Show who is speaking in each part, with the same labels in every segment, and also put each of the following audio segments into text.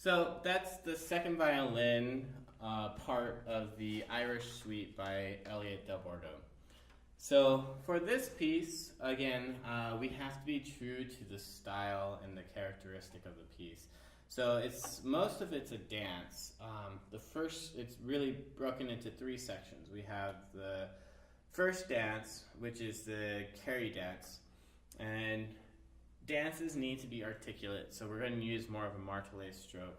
Speaker 1: So that's the second violin part of the Irish Suite by Elliott del Borgo. So for this piece, again, we have to be true to the style and the characteristic of the piece. So most of it's a dance. It's really broken into three sections. We have the first dance, which is the Kaye dance, and dances need to be articulate, so we're going to use more of a martelé stroke.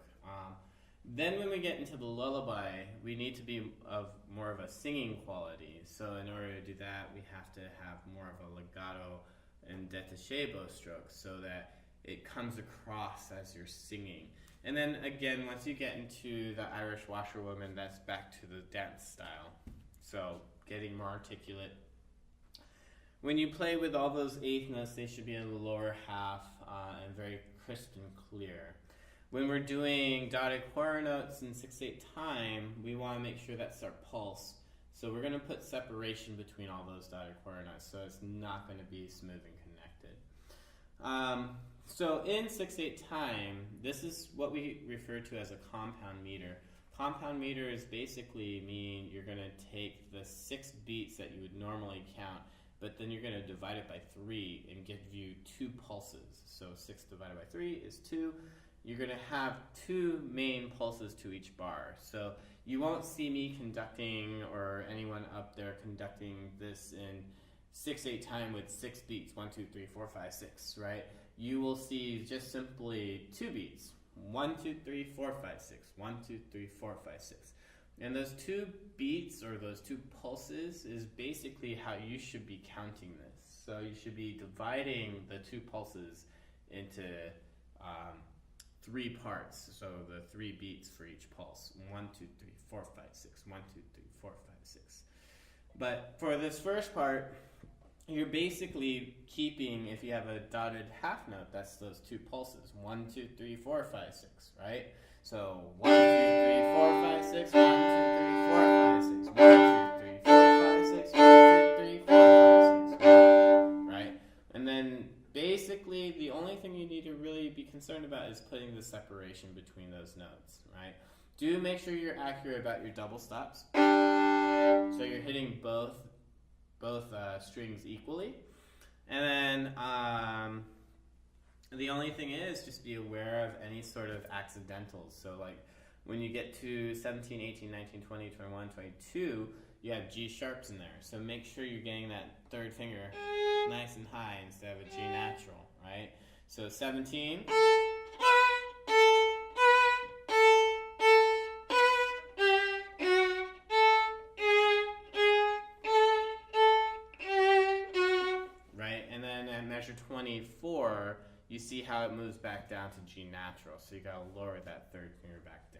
Speaker 1: Then when we get into the lullaby, we need to be of more of a singing quality. So in order to do that, we have to have more of a legato and detachebo stroke so that it comes across as you're singing. And then again, once you get into the Irish Washerwoman, that's back to the dance style. So getting more articulate. When you play with all those eighth notes, they should be in the lower half and very crisp and clear. When we're doing dotted quarter notes in 6/8 time, we want to make sure that's our pulse. So we're going to put separation between all those dotted quarter notes, so it's not going to be smooth and connected. So in 6/8 time, this is what we refer to as a compound meter. Compound meter is basically mean you're going to take the 6 beats that you would normally count, but then you're going to divide it by 3 and give you 2 pulses. So 6 divided by 3 is 2. You're going to have 2 main pulses to each bar. So you won't see me conducting or anyone up there conducting this in 6/8 time with 6 beats, 1, 2, 3, 4, 5, 6, right? You will see just simply 2 beats, 1, 2, 3, 4, 5, 6, 1, 2, 3, 4, 5, 6. And those 2 beats or those 2 pulses is basically how you should be counting this. So you should be dividing the 2 pulses into 3 parts. So the 3 beats for each pulse. 1, 2, 3, 4, 5, 6. 1, 2, 3, 4, 5, 6. But for this first part, you're basically keeping, if you have a dotted half note, that's those 2 pulses. 1, 2, 3, 4, 5, 6, right? So 1, 2, 3, 4, 5, 6, 1, 2, 3, 4, 5, 6, 1, 2, 3, 4, 5, 6, 1, 2, 3, 4, 5, 6, right? And then basically the only thing you need to really be concerned about is putting the separation between those notes, right? Do make sure you're accurate about your double stops. So you're hitting both strings equally. And then the only thing is just be aware of any sort of accidentals. So like when you get to 17, 18, 19, 20, 21, 22, you have G sharps in there. So make sure you're getting that third finger nice and high instead of a G natural, right? So 17. Right, and then at measure 24, you see how it moves back down to G natural. So you gotta lower that third finger back down.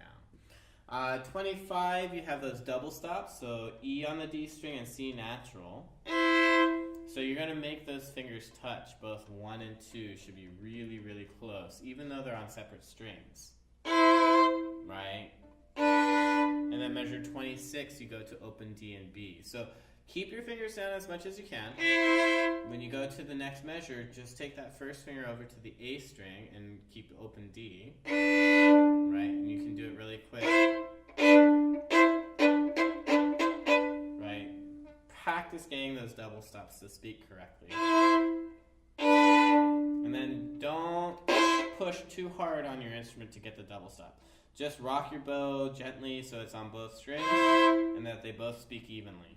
Speaker 1: 25, you have those double stops, so E on the D string and C natural. So you're going to make those fingers touch. Both 1 and 2 should be really, really close, even though they're on separate strings. Right? And then measure 26, you go to open D and B. So keep your fingers down as much as you can. When you go to the next measure, just take that first finger over to the A string and keep open D. Right? And you can do it really quick. Right? Practice getting those double stops to speak correctly. And then don't push too hard on your instrument to get the double stop. Just rock your bow gently so it's on both strings and that they both speak evenly.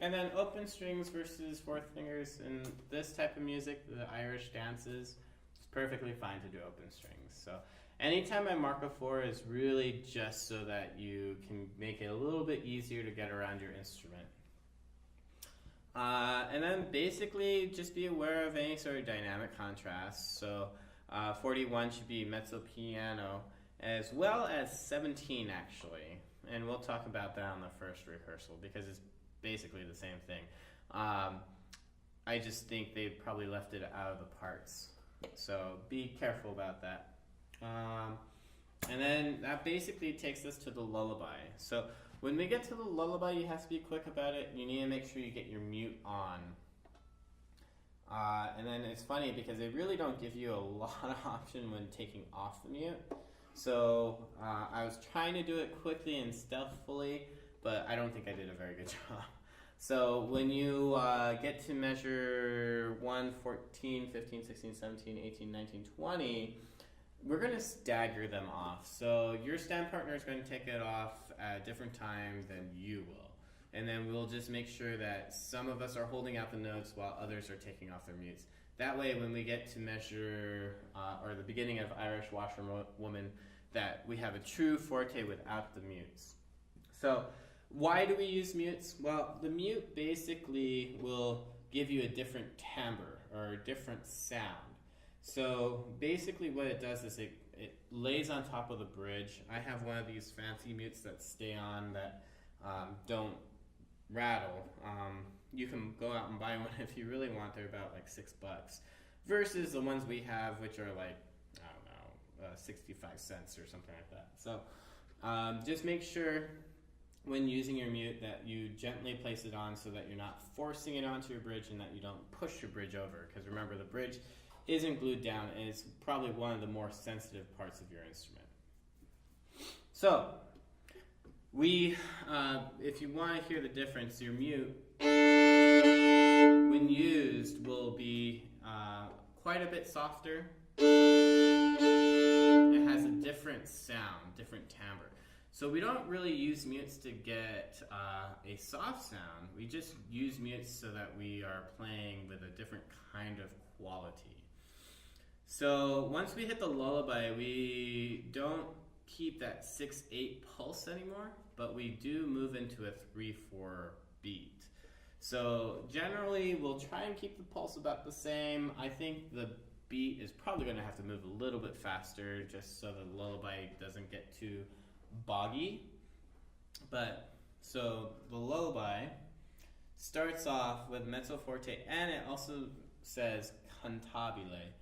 Speaker 1: And then open strings versus fourth fingers in this type of music, the Irish dances, it's perfectly fine to do open strings. So anytime I mark a 4 is really just so that you can make it a little bit easier to get around your instrument. And then basically just be aware of any sort of dynamic contrast. So 41 should be mezzo piano, as well as 17 actually. And we'll talk about that on the first rehearsal because it's basically the same thing. I just think they probably left it out of the parts. So be careful about that. And then that basically takes us to the lullaby. So when we get to the lullaby, you have to be quick about it. You need to make sure you get your mute on. And then it's funny because they really don't give you a lot of option when taking off the mute. So I was trying to do it quickly and stealthily, but I don't think I did a very good job. So when you get to measure 1, 14, 15, 16, 17, 18, 19, 20, we're going to stagger them off. So your stand partner is going to take it off at a different time than you will. And then we'll just make sure that some of us are holding out the notes while others are taking off their mutes. That way, when we get to measure, or the beginning of Irish Washerwoman, that we have a true forte without the mutes. So, why do we use mutes? Well, the mute basically will give you a different timbre, or a different sound. So, basically what it does is it lays on top of the bridge. I have one of these fancy mutes that stay on that don't rattle. You can go out and buy one if you really want. They're about like $6 versus the ones we have, which are like, I don't know, 65 cents or something like that. So just make sure when using your mute that you gently place it on so that you're not forcing it onto your bridge and that you don't push your bridge over, because remember, the bridge isn't glued down and it's probably one of the more sensitive parts of your instrument. So we, if you want to hear the difference, your mute, when used, will be quite a bit softer. It has a different sound, different timbre. So we don't really use mutes to get a soft sound. We just use mutes so that we are playing with a different kind of quality. So once we hit the lullaby, we don't keep that 6/8 pulse anymore, but we do move into a 3/4 beat. So generally we'll try and keep the pulse about the same. I think the beat is probably going to have to move a little bit faster just so the lullaby doesn't get too boggy. But so the lullaby starts off with mezzo forte, and it also says cantabile.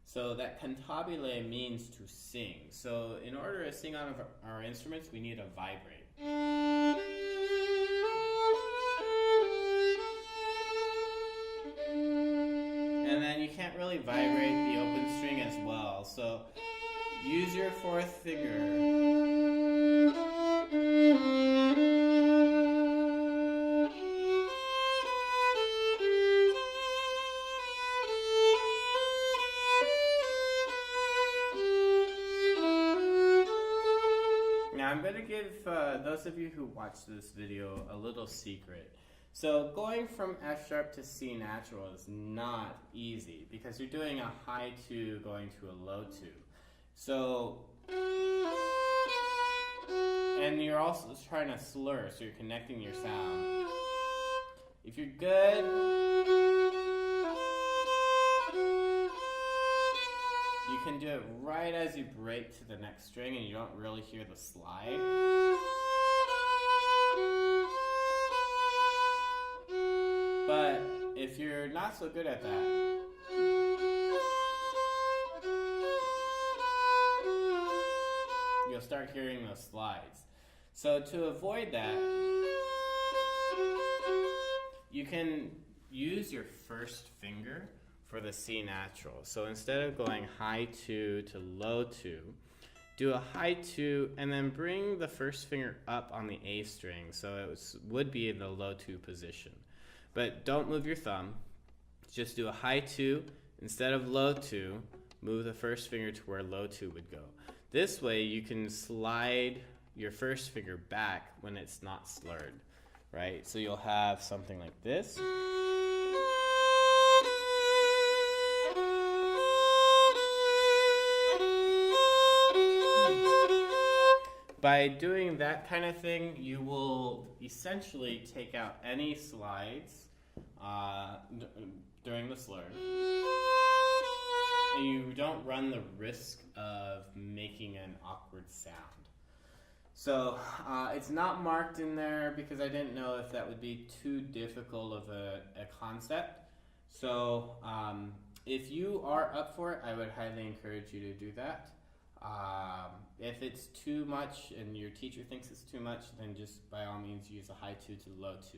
Speaker 1: So that cantabile means to sing. So in order to sing on our instruments, we need to vibrate. And then you can't really vibrate the open string as well. So use your fourth finger. I'm going to give those of you who watch this video a little secret. So going from F sharp to C natural is not easy because you're doing a high 2 going to a low 2. So, and you're also trying to slur, so you're connecting your sound. If you're good, you can do it right as you break to the next string and you don't really hear the slide. But if you're not so good at that, you'll start hearing those slides. So to avoid that, you can use your first finger for the C natural. So instead of going high 2 to low 2, do a high 2 and then bring the first finger up on the A string so it would be in the low 2 position. But don't move your thumb. Just do a high 2 instead of low 2. Move the first finger to where low 2 would go. This way you can slide your first finger back when it's not slurred, right? So you'll have something like this. By doing that kind of thing, you will essentially take out any slides during the slur. And you don't run the risk of making an awkward sound. So it's not marked in there because I didn't know if that would be too difficult of a concept. So if you are up for it, I would highly encourage you to do that. If it's too much and your teacher thinks it's too much, then just by all means use a high 2 to low 2.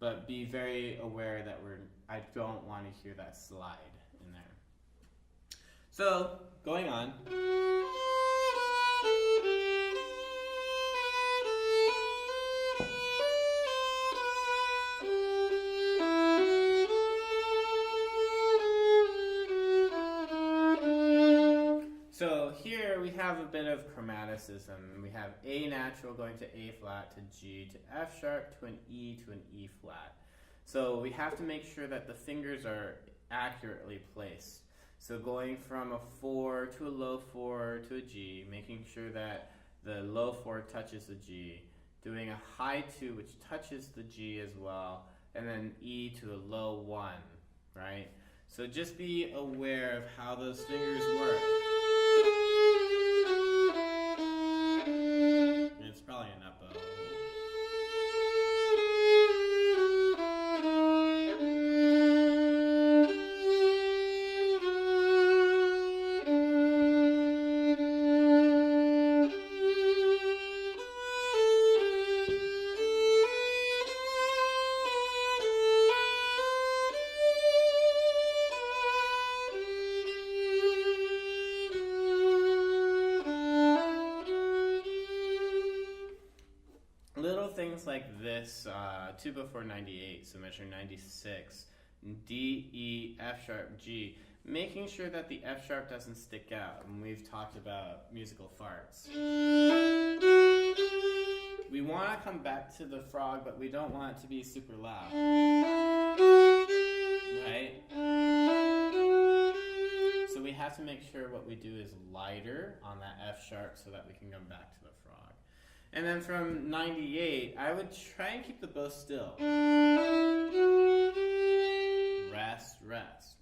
Speaker 1: But be very aware that I don't want to hear that slide in there. So, going on. So here we have a bit of chromaticism. We have A natural going to A flat to G to F sharp to an E to an E flat. So we have to make sure that the fingers are accurately placed. So going from a 4 to a low 4 to a G, making sure that the low 4 touches the G, doing a high 2 which touches the G as well, and then E to a low 1, right? So just be aware of how those fingers work. It's probably an up bow. Things like this, tuba 498, so measure 96, D, E, F sharp, G, making sure that the F sharp doesn't stick out, and we've talked about musical farts. We want to come back to the frog, but we don't want it to be super loud, right? So we have to make sure what we do is lighter on that F sharp so that we can come back to the frog. And then from 98, I would try and keep the bow still. Rest, rest.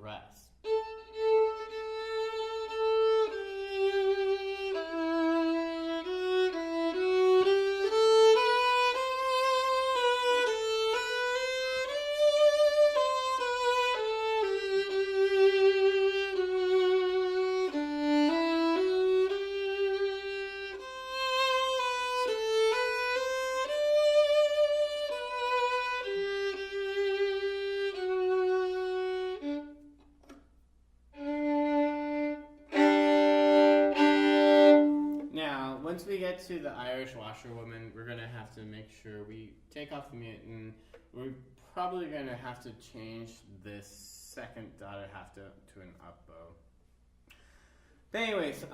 Speaker 1: Rest. Once we get to the Irish Washerwoman, we're going to have to make sure we take off the mute, and we're probably going to have to change this second dotted half to an up bow. But anyways,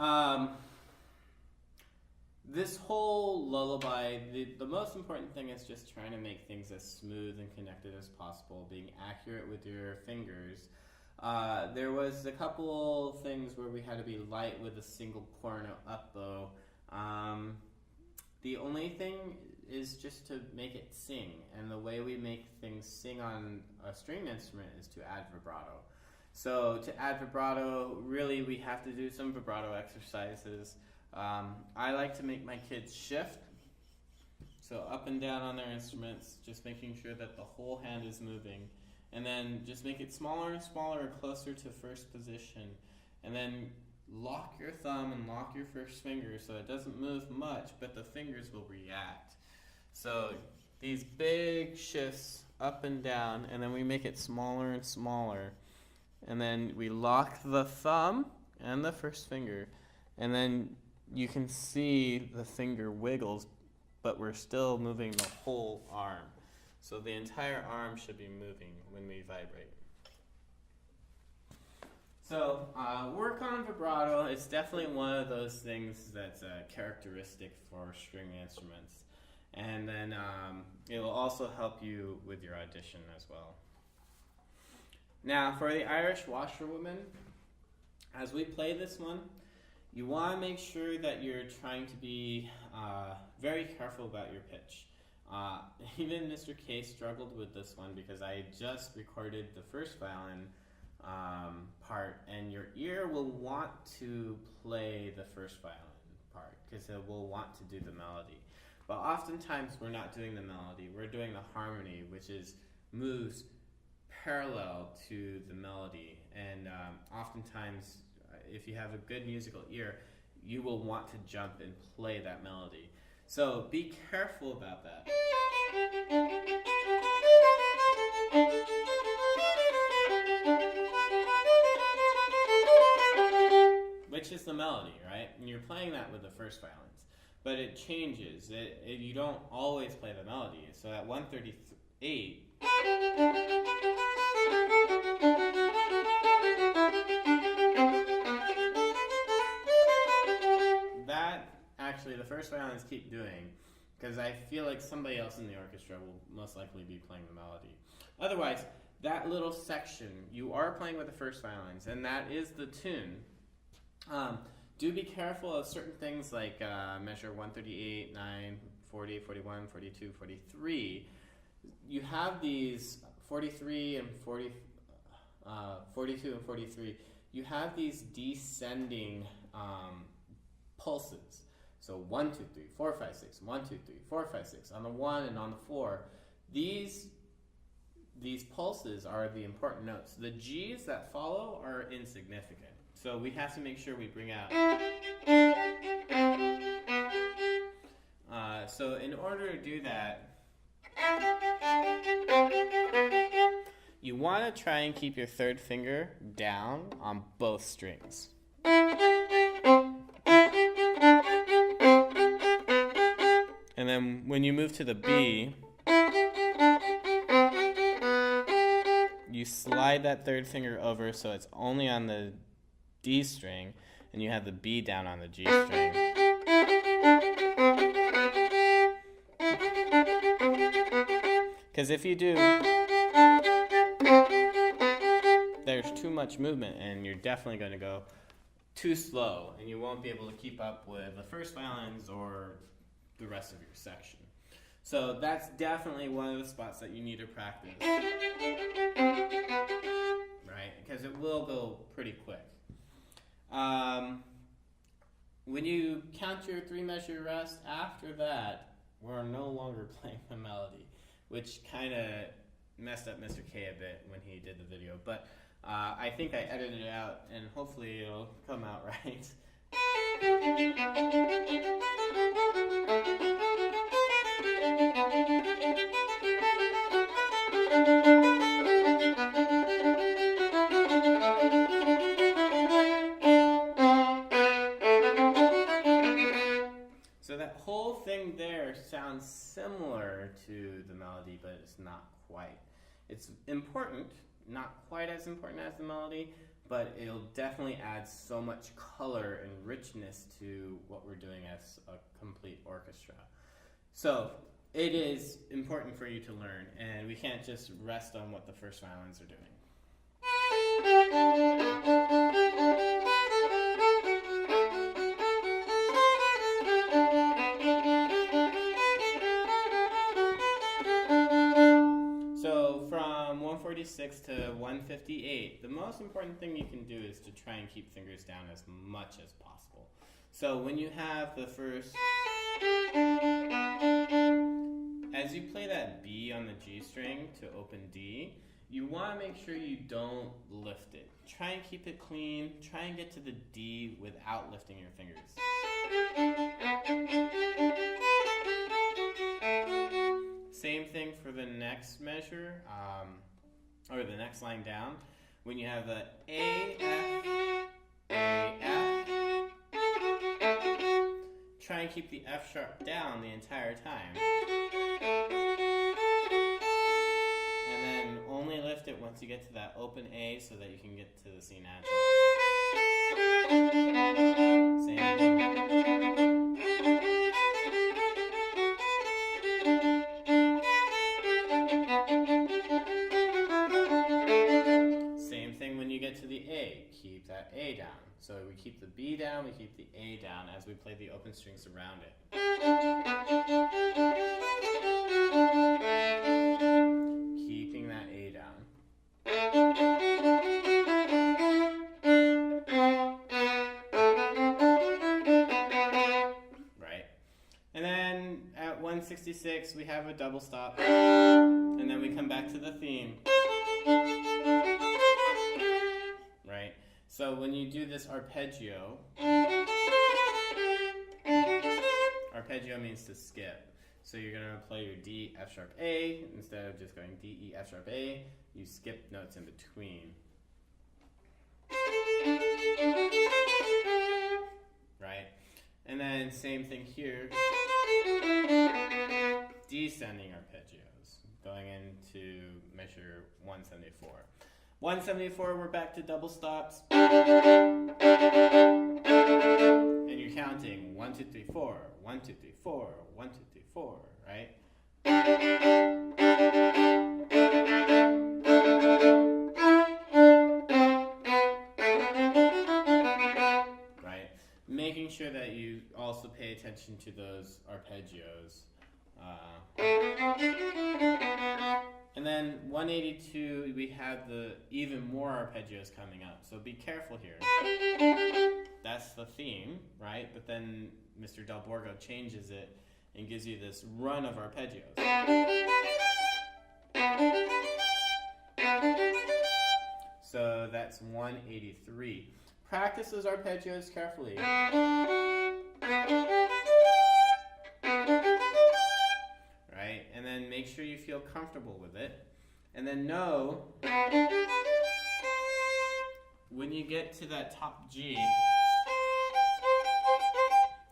Speaker 1: this whole lullaby, the most important thing is just trying to make things as smooth and connected as possible, being accurate with your fingers. There was a couple things where we had to be light with a single corner up bow. The only thing is just to make it sing, and the way we make things sing on a string instrument is to add vibrato. So to add vibrato, really we have to do some vibrato exercises. I like to make my kids shift, so up and down on their instruments, just making sure that the whole hand is moving, and then just make it smaller and smaller or closer to first position, and then lock your thumb and lock your first finger so it doesn't move much, but the fingers will react. So these big shifts up and down, and then we make it smaller and smaller, and then we lock the thumb and the first finger, and then you can see the finger wiggles, but we're still moving the whole arm. So the entire arm should be moving when we vibrate. So work on vibrato. It's definitely one of those things that's characteristic for string instruments. And then it will also help you with your audition as well. Now for the Irish Washerwoman, as we play this one, you want to make sure that you're trying to be very careful about your pitch. Even Mr. Kaye struggled with this one because I just recorded the first violin part, and your ear will want to play the first violin part because it will want to do the melody. But oftentimes we're not doing the melody, we're doing the harmony, which is moves parallel to the melody, and oftentimes, if you have a good musical ear, you will want to jump and play that melody. So be careful about that. Which is the melody, right? And you're playing that with the first violins, but it changes. You don't always play the melody. So at 138, that actually the first violins keep doing, because I feel like somebody else in the orchestra will most likely be playing the melody. Otherwise, that little section, you are playing with the first violins, and that is the tune. Do be careful of certain things like measure 138, 9, 40, 41, 42, 43. You have these 43 and 40, 42 and 43. You have these descending pulses. So 1, 2, 3, 4, 5, 6, 1, 2, 3, 4, 5, 6 on the 1 and on the 4. These pulses are the important notes. The G's that follow are insignificant. So we have to make sure we bring out. So in order to do that, you want to try and keep your third finger down on both strings. And then when you move to the B, you slide that third finger over so it's only on the D string, and you have the B down on the G string. Because if you do, there's too much movement, and you're definitely going to go too slow, and you won't be able to keep up with the first violins or the rest of your section. So that's definitely one of the spots that you need to practice, right? Because it will go pretty quick. When you count your 3-measure rest, after that, we're no longer playing the melody, which kind of messed up Mr. Kaye a bit when he did the video. But I think I edited it out, and hopefully it'll come out right. So that whole thing there sounds similar to the melody, but it's not quite. It's important, not quite as important as the melody, but it'll definitely add so much color and richness to what we're doing as a complete orchestra. So it is important for you to learn, and we can't just rest on what the first violins are doing. So from 146 to 158, the most important thing you can do is to try and keep fingers down as much as possible. So when you have the first, as you play that B on the G string to open D, you want to make sure you don't lift it. Try and keep it clean. Try and get to the D without lifting your fingers. Same thing for the next measure, or the next line down. When you have the A, F, A, F, try and keep the F sharp down the entire time. And then only lift it once you get to that open A so that you can get to the C natural. Same thing. Same thing when you get to the A. Keep that A down. So we keep the B down, we keep the A down as we play the open strings around it. Keeping that A down. Right. And then at 166 we have a double stop. And then we come back to the theme. So when you do this arpeggio, arpeggio means to skip. So you're going to play your D, F sharp, A. Instead of just going D, E, F sharp, A, you skip notes in between. Right? And then same thing here. Descending arpeggios, going into measure 174. 174, we're back to double stops. And you're counting 1, 2, 3, 4, 1, 2, 3, 4, 1, 2, 3, 4, right? Right? Making sure that you also pay attention to those arpeggios. And then 182, we have the even more arpeggios coming up. So be careful here. That's the theme, right? But then Mr. Del Borgo changes it and gives you this run of arpeggios. So that's 183. Practice those arpeggios carefully. Right? And then make sure you feel comfortable with it. And then know when you get to that top G,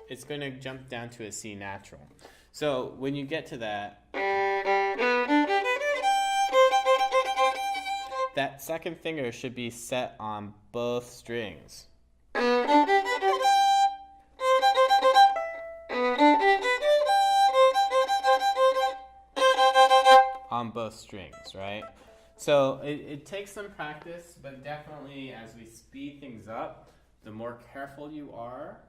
Speaker 1: it's going to jump down to a C natural. So when you get to that, that second finger should be set on both strings. On both strings, right? So it takes some practice, but definitely as we speed things up, the more careful you are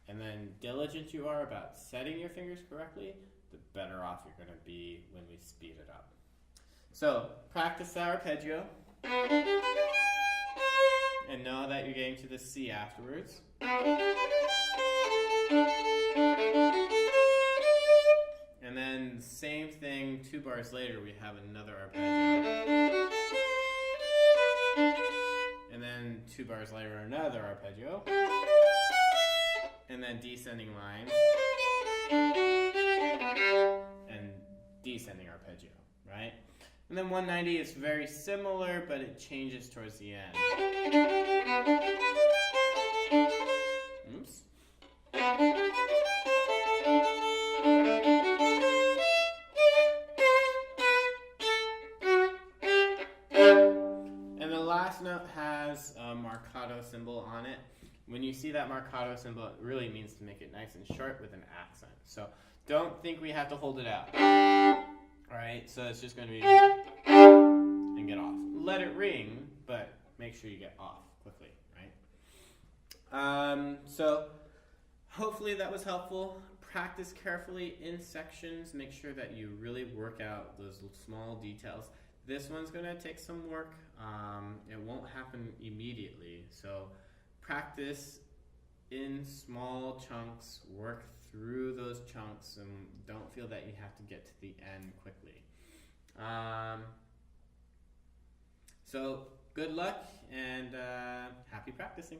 Speaker 1: and then diligent you are about setting your fingers correctly, the better off you're going to be when we speed it up. So practice the arpeggio and know that you're getting to the C afterwards. And then same thing, 2 bars later we have another arpeggio. And then 2 bars later another arpeggio. And then descending lines. And descending arpeggio, right? And then 190 is very similar, but it changes towards the end. Oops. And the last note has a marcato symbol on it. When you see that marcato symbol, it really means to make it nice and short with an accent. So don't think we have to hold it out. Alright, so it's just going to be and get off. Let it ring, but make sure you get off quickly, right? So hopefully that was helpful. Practice carefully in sections. Make sure that you really work out those small details. This one's going to take some work. It won't happen immediately. So practice in small chunks. Work through those chunks and don't feel that you have to get to the end quickly. So good luck and happy practicing.